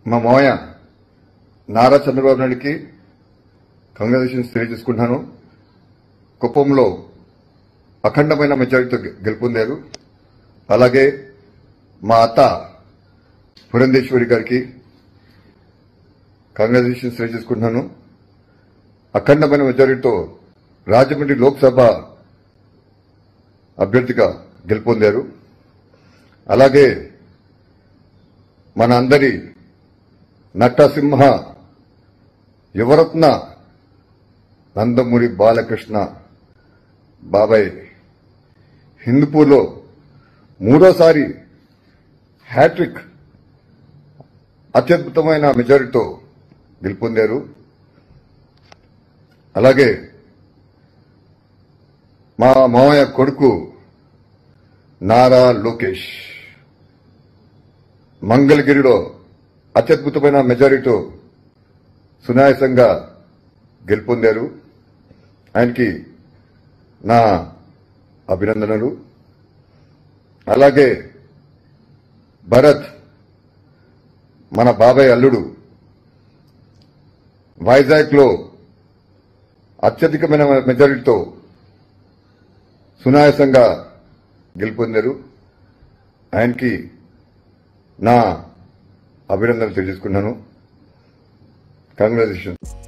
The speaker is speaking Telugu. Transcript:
మా మావయ్య నారా చంద్రబాబు నాయుడికి కంగ్రాచులేషన్స్ తెలియజేసుకుంటున్నాను. కుప్పంలో అఖండమైన మెజారిటీతో గెలుపొందారు. అలాగే మా అత్త పురంధేశ్వరి గారికి కంగ్రాచులేషన్స్ తెలియజేసుకుంటున్నాను. అఖండమైన మెజారిటీతో రాజమండ్రి లోక్సభ అభ్యర్థిగా గెలుపొందారు. అలాగే మన అందరి నటసింహ యువరత్న నందమూరి బాలకృష్ణ బాబాయ్ హిందూపూర్లో మూడోసారి హ్యాట్రిక్ అత్యద్భుతమైన మెజారిటీతో గెలుపొందారు. అలాగే మా మావయ్య కొడుకు నారా లోకేష్ మంగళగిరిలో అత్యద్భుతమైన మెజారిటీతో సునాయాసంగా గెలుపొందారు. ఆయనకి నా అభినందనలు. అలాగే భరత్ మన బాబాయ్ అల్లుడు వైజాగ్ లో అత్యధికమైన మెజారిటీతో సునాయాసంగా గెలుపొందారు. ఆయనకి నా అభినందనలు తెలియజేసుకున్నాను. కంగ్రాచులేషన్స్.